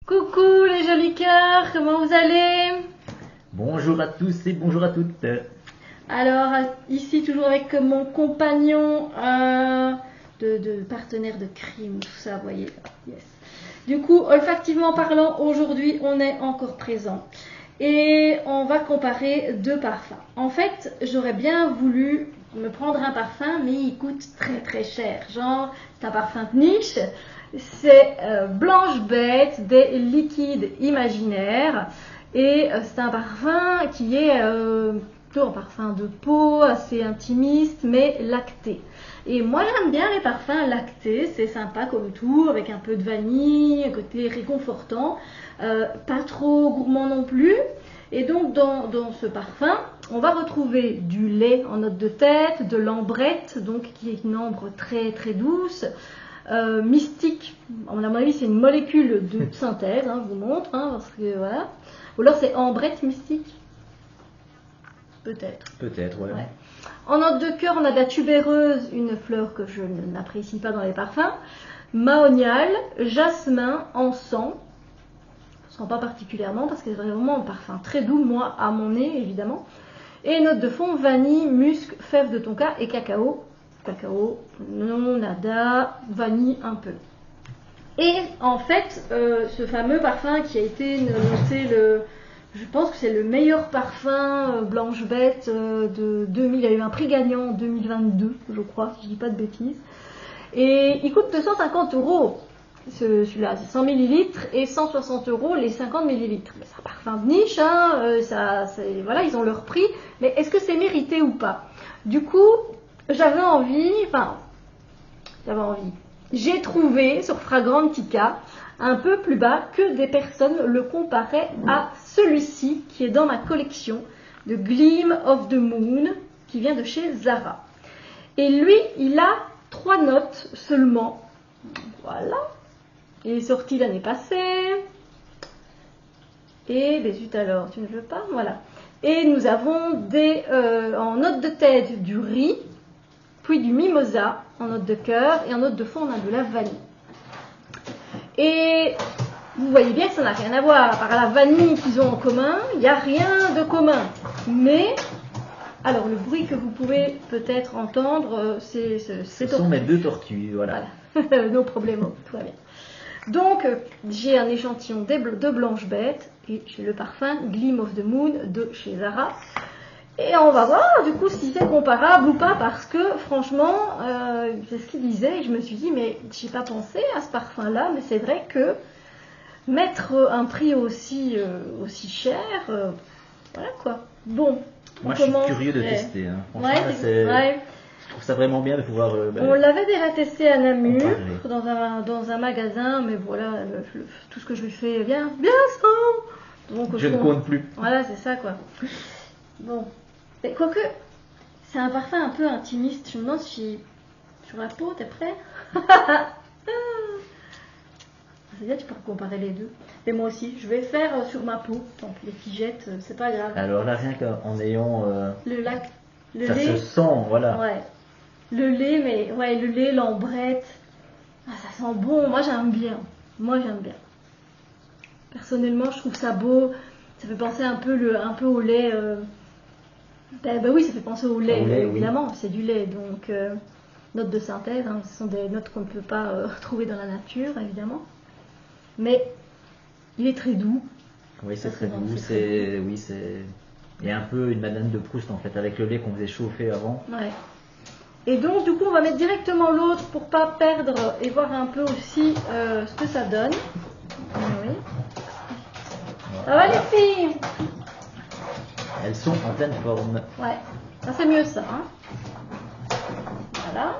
Coucou les jolis cœurs, comment vous allez? Bonjour à tous et bonjour à toutes. Alors ici toujours avec mon compagnon de partenaire de crime, tout ça, vous voyez. Yes. Du coup, olfactivement parlant, aujourd'hui on est encore présent. Et on va comparer deux parfums. En fait, j'aurais bien voulu me prendre un parfum, mais il coûte très très cher. Genre, c'est un parfum de niche. C'est Blanche Bête des liquides imaginaires. Et c'est un parfum qui est plutôt un parfum de peau, assez intimiste, mais lacté. Et moi j'aime bien les parfums lactés, c'est sympa comme tout, avec un peu de vanille, un côté réconfortant, pas trop gourmand non plus. Et donc dans ce parfum, on va retrouver du lait en note de tête, de l'ambrette, donc qui est une ambre très très douce, mystique, à mon avis c'est une molécule de synthèse, je vous montre, parce que voilà. Ou alors c'est ambrette mystique. Peut-être. Peut-être, ouais. En note de cœur, on a de la tubéreuse, une fleur que je n'apprécie pas dans les parfums. Mahonial, jasmin, encens. Je ne sens pas particulièrement parce que c'est vraiment un parfum très doux, moi, à mon nez, évidemment. Et note de fond, vanille, musc, fève de tonka et cacao. Cacao, non, nada, vanille un peu. Et en fait, ce fameux parfum qui a été noté je pense que c'est le meilleur parfum Blanche Bête de 2000. Il y a eu un prix gagnant en 2022, je crois, si je dis pas de bêtises. Et il coûte 250 €. Celui-là, c'est 100 ml et 160 € les 50 ml. Mais c'est un parfum de niche, voilà, ils ont leur prix. Mais est-ce que c'est mérité ou pas? Du coup, j'avais envie. J'ai trouvé sur Fragrantica un peu plus bas que des personnes le comparaient à celui-ci qui est dans ma collection de Gleam of the Moon qui vient de chez Zara. Et lui, il a 3 notes seulement. Voilà. Il est sorti l'année passée. Et, ben zut alors, tu ne veux pas? Voilà. Et nous avons en note de tête du riz, puis du mimosa en note de cœur, et en note de fond, on a de la vanille. Et vous voyez bien que ça n'a rien à voir. Par la vanille qu'ils ont en commun, il n'y a rien de commun. Mais, alors le bruit que vous pouvez peut-être entendre, c'est Ce sont mes deux tortues, voilà. No problème, tout va bien. Donc, j'ai un échantillon de Blanche Bête et j'ai le parfum Gleam of the Moon de chez Zara. Et on va voir du coup si c'est comparable ou pas, parce que franchement, c'est ce qu'il disait et je me suis dit, mais j'ai pas pensé à ce parfum-là, mais c'est vrai que mettre un prix aussi cher, voilà quoi. Bon, moi je suis curieux de tester. Franchement, je trouve ça vraiment bien de pouvoir. On l'avait déjà testé à Namur, dans un magasin, mais voilà, tout ce que je lui fais, bien ça. Donc, je ne compte plus. Voilà, c'est ça quoi. Bon. Mais quoique, c'est un parfum un peu intimiste. Je me demande si sur la peau, t'es prêt? C'est bien, tu peux comparer les deux. Et moi aussi, je vais faire sur ma peau. Donc les tigettes, c'est pas grave. Alors là, rien qu'en ayant le lait, se sent, voilà. Ouais. Le lait, mais ouais, le lait, l'ambrette. Ah, ça sent bon. Moi, j'aime bien. Personnellement, je trouve ça beau. Ça fait penser un peu au lait. Ben oui, ça fait penser au lait, évidemment, oui. C'est du lait, donc notes de synthèse, ce sont des notes qu'on ne peut pas retrouver dans la nature, évidemment. Mais il est très doux. Oui, c'est très doux, il y a un peu une Madeleine de Proust en fait, avec le lait qu'on faisait chauffer avant. Ouais. Et donc, du coup, on va mettre directement l'autre pour pas perdre et voir un peu aussi ce que ça donne. Oui. Ça va les filles? Elles sont en pleine forme. Ouais, ça c'est mieux ça. Voilà.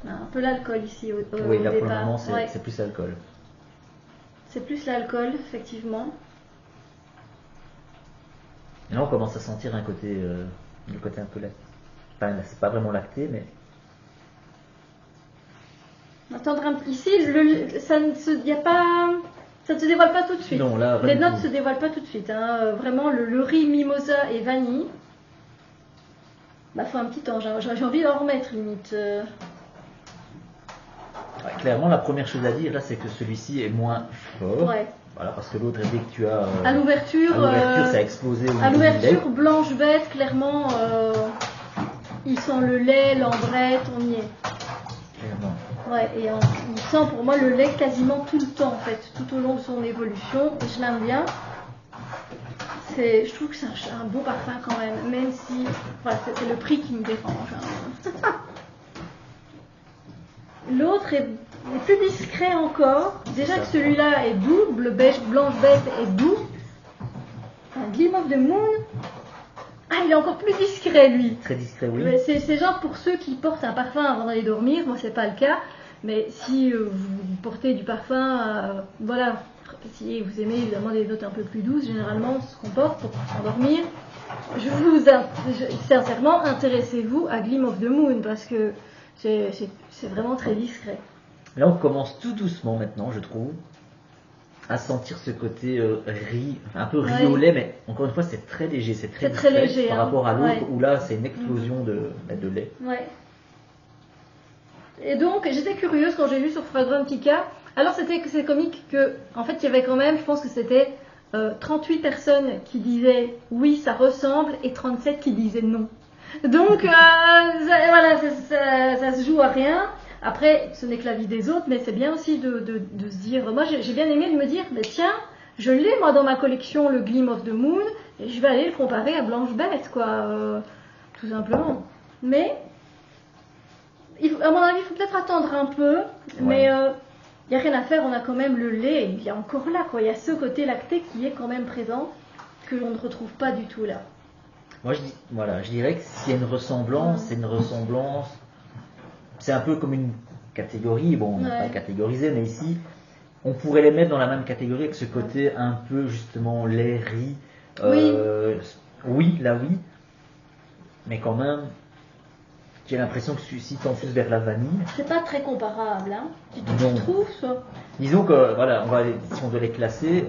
On a un peu l'alcool ici au oui, là départ. pour le moment c'est plus l'alcool. C'est plus l'alcool, effectivement. Et là on commence à sentir le côté un peu lacté. Enfin, c'est pas vraiment lacté, mais... Attendre un petit... Ici, ça ne se dévoile pas tout de suite. Non, là, les notes ne se dévoilent pas tout de suite. Vraiment, le riz, mimosa et vanille. Bah, faut un petit temps. J'ai envie d'en remettre, limite. Ouais, clairement, la première chose à dire là, c'est que celui-ci est moins fort. Ouais. Voilà, parce que l'autre, dès que tu as. À l'ouverture, ça a explosé au à niveau du lait. l'ouverture, blanche bête, clairement, il sent le lait, l'ambrette, on y est. Clairement. Ouais, et il sent pour moi le lait quasiment tout le temps en fait, tout au long de son évolution, et je l'aime bien. Je trouve que c'est un beau parfum quand même si, voilà, c'est le prix qui me dérange. Hein. L'autre est plus discret encore. Déjà que celui-là est doux, bleu beige, blanche bête est doux. Un Gleam of the Moon. Ah, il est encore plus discret lui. Très discret, oui. C'est genre pour ceux qui portent un parfum avant d'aller dormir. Moi, c'est pas le cas. Mais si vous portez du parfum, voilà, si vous aimez évidemment des notes un peu plus douces, généralement, ce qu'on porte pour s'endormir, sincèrement, intéressez-vous à Gleam of the Moon parce que c'est vraiment très discret. Là, on commence tout doucement maintenant, je trouve, à sentir ce côté riz, un peu riz au lait, mais encore une fois, c'est très léger, c'est très discret très léger, par rapport à l'autre où là, c'est une explosion de lait. Ouais. Et donc, j'étais curieuse quand j'ai lu sur Fragrantica. Alors, c'est comique que, en fait, il y avait quand même, je pense que c'était 38 personnes qui disaient oui, ça ressemble, et 37 qui disaient non. Donc, voilà, ça se joue à rien. Après, ce n'est que l'avis des autres, mais c'est bien aussi de se dire. Moi, j'ai bien aimé de me dire, mais tiens, je l'ai moi dans ma collection, le Gleam of the Moon, et je vais aller le comparer à Blanche Bête, quoi, tout simplement. Mais, à mon avis, il faut peut-être attendre un peu, mais il n'y a rien à faire, on a quand même le lait, il est encore là, quoi. Il y a ce côté lacté qui est quand même présent, que l'on ne retrouve pas du tout là. Moi, je dirais que s'il y a une ressemblance, c'est une ressemblance. C'est un peu comme une catégorie, bon, on n'a pas catégorisé, mais ici, on pourrait les mettre dans la même catégorie avec ce côté un peu justement lait, riz. Oui, mais quand même, j'ai l'impression que celui-ci tend plus vers la vanille. C'est pas très comparable, hein. Tu trouves ça? Disons que, voilà, si on doit les classer,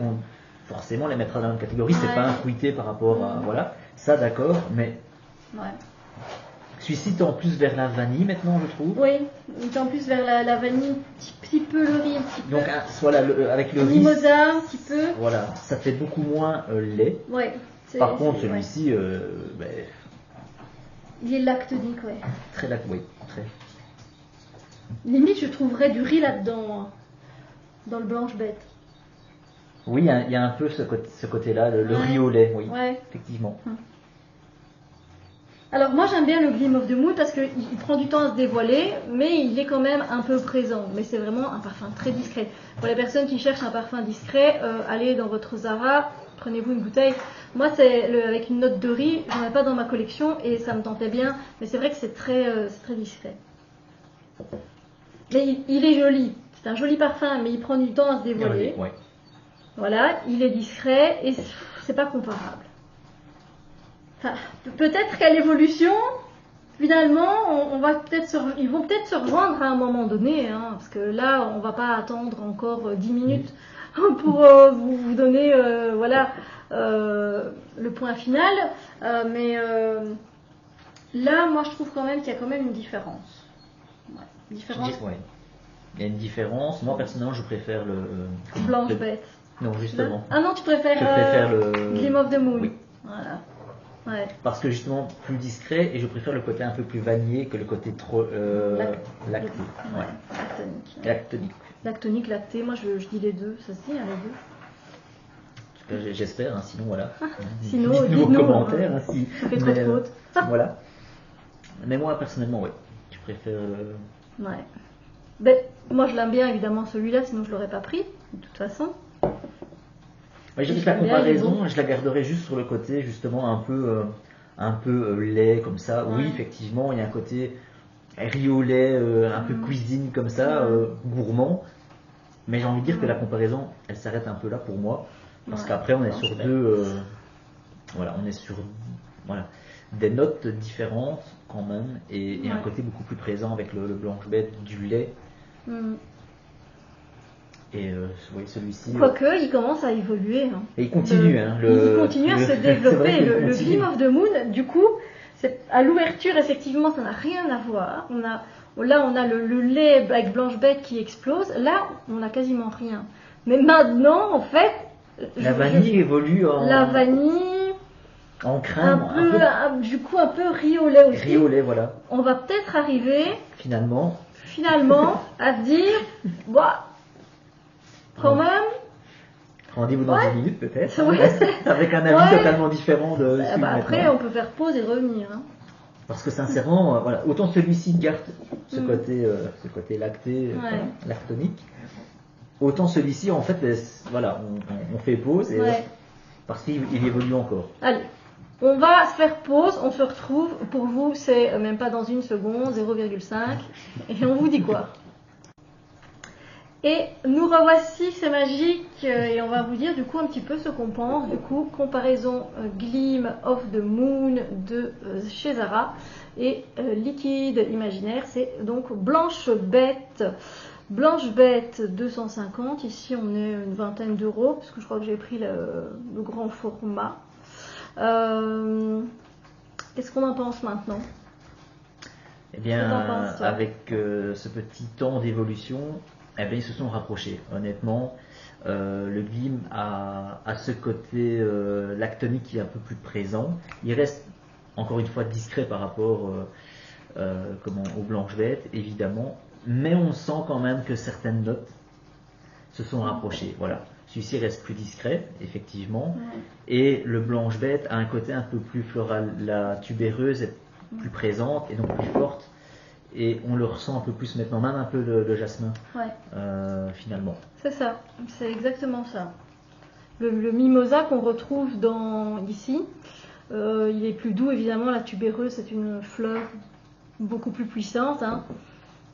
forcément les mettra dans la même catégorie, c'est pas un fruité par rapport à, voilà, ça d'accord, mais... Ouais. Celui-ci tend plus vers la vanille maintenant, je trouve. Oui, il tend plus vers la vanille, un petit peu le riz, un petit peu. Donc, voilà, avec le riz. Mimosa, un petit peu. Voilà, ça fait beaucoup moins lait. Ouais. Par contre, celui-ci, il est lactonique, ouais. Très lactonique, oui, très. Limite, je trouverais du riz là-dedans, dans le blanche bête. Oui, il y a un peu ce côté-là, le riz au lait, oui, effectivement. Alors moi j'aime bien le Gleam of the Moon parce qu'il prend du temps à se dévoiler, mais il est quand même un peu présent. Mais c'est vraiment un parfum très discret. Pour les personnes qui cherchent un parfum discret, allez dans votre Zara, prenez-vous une bouteille. Moi c'est avec une note de riz, j'en ai pas dans ma collection et ça me tentait bien, mais c'est vrai que c'est très discret. Mais il est joli, c'est un joli parfum, mais il prend du temps à se dévoiler. Oui. Voilà, il est discret et c'est pas comparable. Enfin, peut-être qu'à l'évolution, finalement, ils vont peut-être se rejoindre à un moment donné, hein, parce que là, on va pas attendre encore 10 minutes pour vous donner le point final. Mais là, moi, je trouve quand même qu'il y a quand même une différence. Ouais, Il y a une différence. Moi, personnellement, je préfère le... Blanche Bête. Non, justement. Ah non, tu préfères, je préfère le... Gleam of the Moon. Oui. Voilà. Ouais. Parce que justement plus discret et je préfère le côté un peu plus vanillé que le côté trop lacté. Lactonique. Lactonique, lacté, moi je dis les deux, ça se dit, hein, les deux. J'espère, hein, sinon voilà. Sinon, dites-nous vos commentaires. Hein, si... Ça fait trop de fautes. Voilà. Mais moi personnellement, oui. Je préfère. Ouais. Ben, moi je l'aime bien évidemment celui-là, sinon je l'aurais pas pris, de toute façon. Ouais, j'ai dit que la comparaison, je la garderai juste sur le côté justement un peu lait comme ça. Oui, effectivement, il y a un côté riz au lait, un peu cuisine comme ça, gourmand. Mais j'ai envie de dire que la comparaison, elle s'arrête un peu là pour moi, parce qu'après on est sur on est sur des notes différentes quand même, et un côté beaucoup plus présent avec le blanche bête, du lait. Et celui-ci. Quoique, il commence à évoluer. Hein. Et il continue. Il continue à se développer. Le Gleam of the Moon, du coup, À l'ouverture, effectivement, ça n'a rien à voir. Là, on a le lait avec blanche bête qui explose. Là, on n'a quasiment rien. Mais maintenant, en fait, la vanille évolue en... La vanille... En crème. Du coup, un peu riz au lait aussi. Riz au lait, voilà. On va peut-être arriver... Finalement, à se dire... Bah, quand même... Rendez-vous dans 10 minutes peut-être, Ouais. avec un avis totalement différent de après, on peut faire pause et revenir. Hein. Parce que sincèrement, voilà, autant celui-ci garde ce côté lacté, lactonique, autant celui-ci, en fait, voilà, on fait pause et parce qu'il évolue encore. Allez, on va se faire pause, on se retrouve. Pour vous, c'est même pas dans une seconde, 0,5. Et on vous dit quoi? Et nous revoici, c'est magique, et on va vous dire du coup un petit peu ce qu'on pense. Du coup, comparaison Gleam of the Moon de chez Zara et liquide imaginaire, c'est donc Blanche Bête. Blanche Bête 250, ici on est une vingtaine d'euros, parce que je crois que j'ai pris le grand format. Qu'est-ce qu'on en pense maintenant? Eh bien, avec ce petit temps d'évolution, eh bien, ils se sont rapprochés. Honnêtement, le Gleam a ce côté lactonique qui est un peu plus présent. Il reste encore une fois discret par rapport aux blanches bêtes, évidemment, mais on sent quand même que certaines notes se sont rapprochées. Voilà. Celui-ci reste plus discret, effectivement, et le blanche bête a un côté un peu plus floral. La tubéreuse est plus présente et donc plus forte. Et on le ressent un peu plus maintenant, même un peu le jasmin, finalement. C'est ça, c'est exactement ça. Le mimosa qu'on retrouve ici, il est plus doux, évidemment. La tubéreuse, c'est une fleur beaucoup plus puissante. Hein.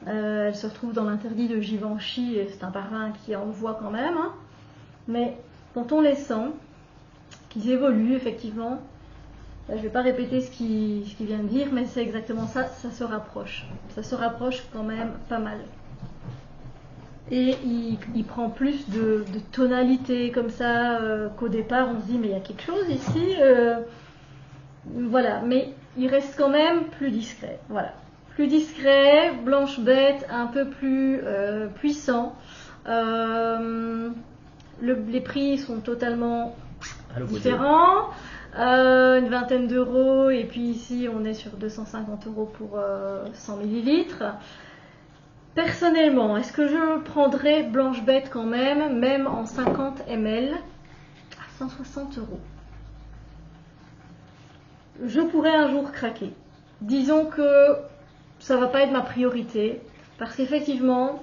Elle se retrouve dans l'interdit de Givenchy, et c'est un parfum qui envoie quand même. Hein. Mais quand on les sent, qu'ils évoluent, effectivement, je ne vais pas répéter ce qu'il vient de dire, mais c'est exactement ça, ça se rapproche. Ça se rapproche quand même pas mal. Et il prend plus de tonalité comme ça qu'au départ on se dit mais il y a quelque chose ici. Voilà, mais il reste quand même plus discret. Voilà. Plus discret, blanche bête, un peu plus puissant. Les prix sont totalement différents. Une vingtaine d'euros, et puis ici on est sur 250 euros pour 100 millilitres. Personnellement, est-ce que je prendrais Blanche Bête quand même en 50 ml, à 160 euros? Je pourrais un jour craquer. Disons que ça va pas être ma priorité, parce qu'effectivement,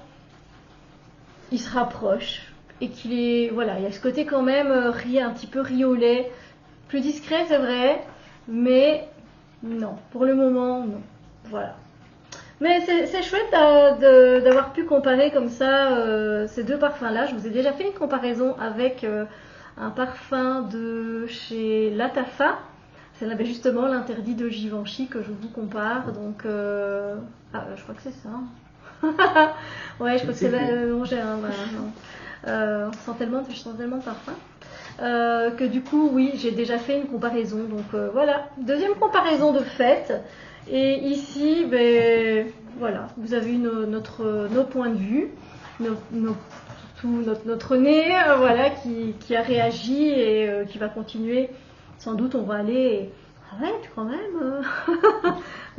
il se rapproche et qu'il est, voilà, il y a ce côté quand même un petit peu riz au lait. Plus discret, c'est vrai, mais non, pour le moment, non. Voilà. Mais c'est chouette d'avoir pu comparer comme ça ces deux parfums-là. Je vous ai déjà fait une comparaison avec un parfum de chez Latafa. C'est justement l'interdit de Givenchy que je vous compare. Donc, je crois que c'est ça. Ouais, je crois que c'est j'ai un. Je sens tellement de parfums. Que du coup, oui, j'ai déjà fait une comparaison. Donc voilà, deuxième comparaison de fait. Et ici, voilà, vous avez eu nos points de vue, surtout notre nez, voilà, qui a réagi et qui va continuer. Sans doute, on va aller. Arrête quand même.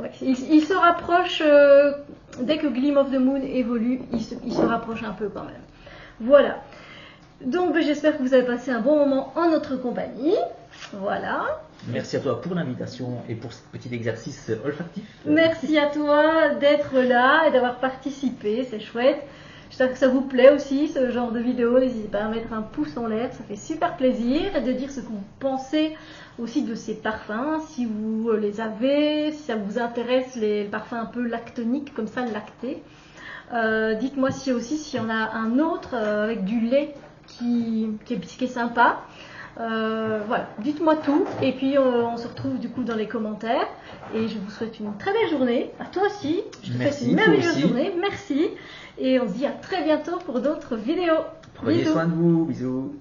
Ouais, il se rapproche dès que Gleam of the Moon évolue, il se rapproche un peu quand même. Voilà. Donc j'espère que vous avez passé un bon moment en notre compagnie. Voilà. Merci à toi pour l'invitation et pour ce petit exercice olfactif. Merci à toi d'être là et d'avoir participé, c'est chouette. J'espère que ça vous plaît aussi, ce genre de vidéo. N'hésitez pas à mettre un pouce en l'air, ça fait super plaisir. Et de dire ce que vous pensez aussi de ces parfums, si vous les avez, si ça vous intéresse les parfums un peu lactoniques, comme ça, lactés. Dites-moi s'il y en a un autre avec du lait qui est sympa. Voilà, dites-moi tout et puis on se retrouve du coup dans les commentaires et je vous souhaite une très belle journée. À toi aussi, je te souhaite une merveilleuse journée, merci et on se dit à très bientôt pour d'autres vidéos. Prenez soin de vous, bisous.